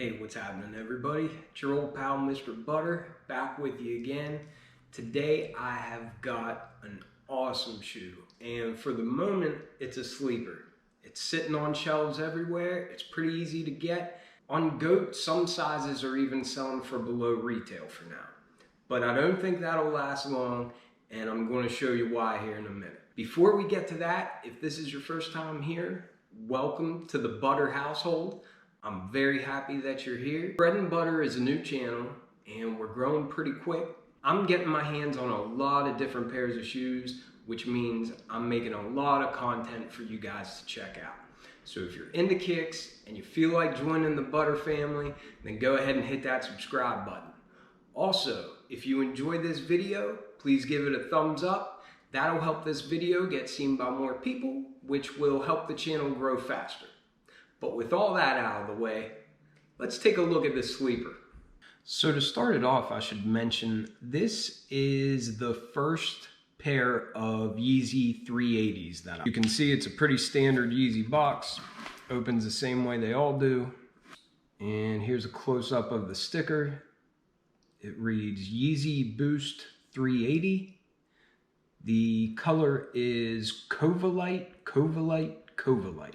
Hey, what's happening, everybody? It's your old pal, Mr. Butter, back with you again. Today, I have got an awesome shoe, and for the moment, it's a sleeper. It's sitting on shelves everywhere. It's pretty easy to get. On GOAT, some sizes are even selling for below retail for now. But I don't think that'll last long, and I'm going to show you why here in a minute. Before we get to that, if this is your first time here, welcome to the Butter household. I'm very happy that you're here. Bread and Butter is a new channel and we're growing pretty quick. I'm getting my hands on a lot of different pairs of shoes, which means I'm making a lot of content for you guys to check out. So if you're into kicks and you feel like joining the Butter family, then go ahead and hit that subscribe button. Also, if you enjoyed this video, please give it a thumbs up. That'll help this video get seen by more people, which will help the channel grow faster. But with all that out of the way, let's take a look at this sleeper. So to start it off, I should mention this is the first pair of Yeezy 380s that you can see. It's a pretty standard Yeezy box. Opens the same way they all do. And here's a close-up of the sticker. It reads Yeezy Boost 380. The color is Covellite, Covellite, Covellite.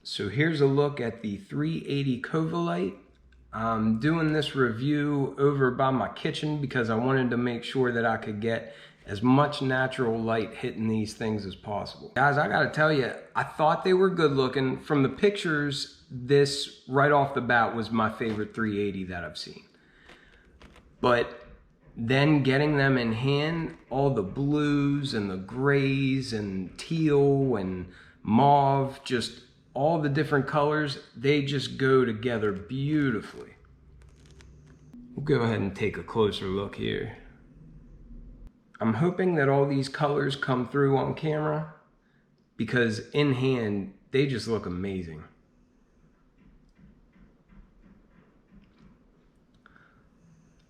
So here's a look at the 380 Covellite. I'm doing this review over by my kitchen because I wanted to make sure that I could get as much natural light hitting these things as possible. Guys, I gotta tell you, I thought they were good looking. From the pictures, this right off the bat was my favorite 380 that I've seen. But then getting them in hand, all the blues and the grays and teal and mauve, just all the different colors, they just go together beautifully. We'll go ahead and take a closer look here. I'm hoping that all these colors come through on camera because in hand, they just look amazing.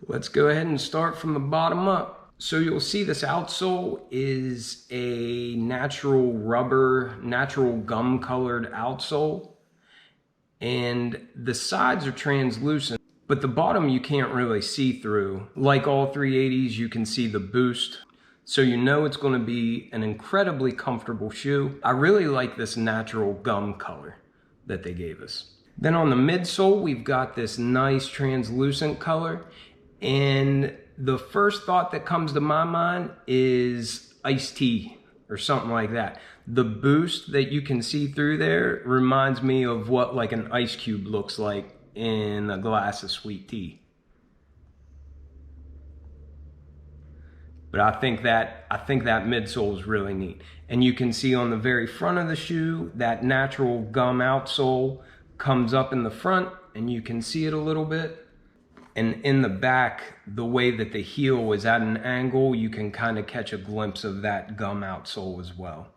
Let's go ahead and start from the bottom up. So you'll see this outsole is a natural rubber, natural gum colored outsole. And the sides are translucent, but the bottom you can't really see through. Like all 380s, you can see the boost. So you know it's gonna be an incredibly comfortable shoe. I really like this natural gum color that they gave us. Then on the midsole, we've got this nice translucent color. And the first thought that comes to my mind is iced tea or something like that. The boost that you can see through there reminds me of what like an ice cube looks like in a glass of sweet tea. But I think that midsole is really neat. And you can see on the very front of the shoe, that natural gum outsole comes up in the front and you can see it a little bit. And in the back, the way that the heel is at an angle, you can kind of catch a glimpse of that gum outsole as well.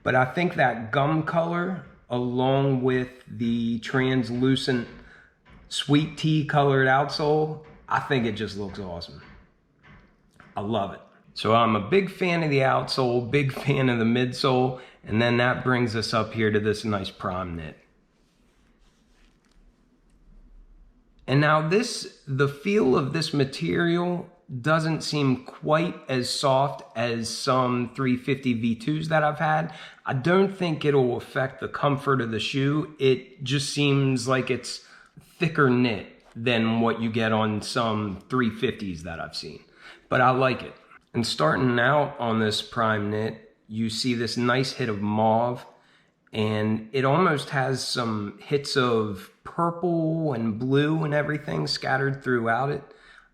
But I think that gum color, along with the translucent sweet tea colored outsole, I think it just looks awesome. I love it. So I'm a big fan of the outsole, big fan of the midsole, and then that brings us up here to this nice prime knit. And now the feel of this material doesn't seem quite as soft as some 350 V2s that I've had. I don't think it'll affect the comfort of the shoe. It just seems like it's thicker knit than what you get on some 350s that I've seen. But I like it. And starting out on this prime knit, you see this nice hit of mauve. And it almost has some hits of purple and blue and everything scattered throughout it.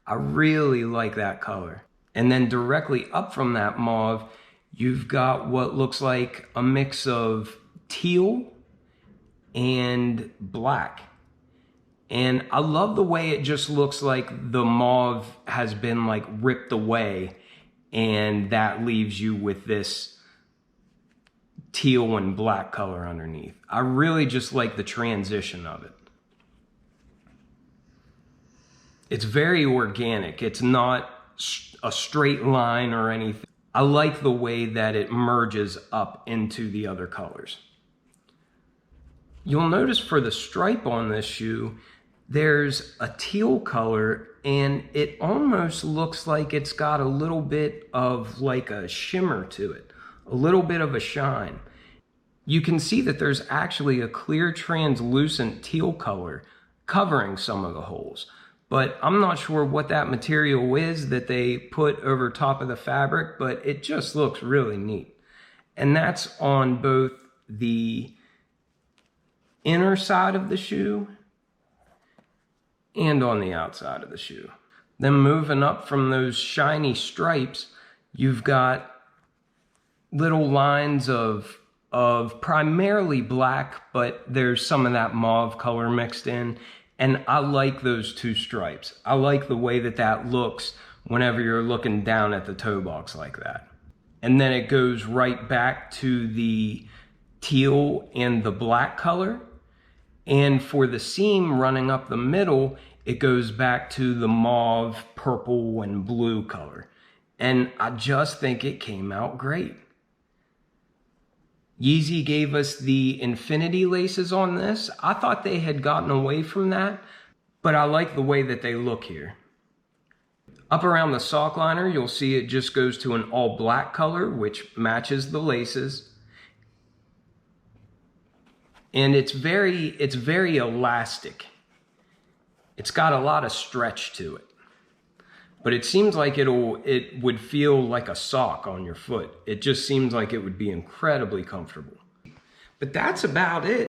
I really like that color. And then directly up from that mauve, you've got what looks like a mix of teal and black. And I love the way it just looks like the mauve has been like ripped away, and that leaves you with this teal and black color underneath. I really just like the transition of it. It's very organic. It's not a straight line or anything. I like the way that it merges up into the other colors. You'll notice for the stripe on this shoe, there's a teal color, and it almost looks like it's got a little bit of like a shimmer to it, a little bit of a shine. You can see that there's actually a clear translucent teal color covering some of the holes, but I'm not sure what that material is that they put over top of the fabric, but it just looks really neat. And that's on both the inner side of the shoe and on the outside of the shoe. Then moving up from those shiny stripes, you've got little lines of primarily black, but there's some of that mauve color mixed in. And I like those two stripes. I like the way that that looks whenever you're looking down at the toe box like that. And then it goes right back to the teal and the black color. And for the seam running up the middle, it goes back to the mauve, purple, and blue color. And I just think it came out great. Yeezy gave us the infinity laces on this. I thought they had gotten away from that, but I like the way that they look here. Up around the sock liner, you'll see it just goes to an all black color, which matches the laces. And it's very elastic. It's got a lot of stretch to it. But it seems like it would feel like a sock on your foot. It just seems like it would be incredibly comfortable. But that's about it.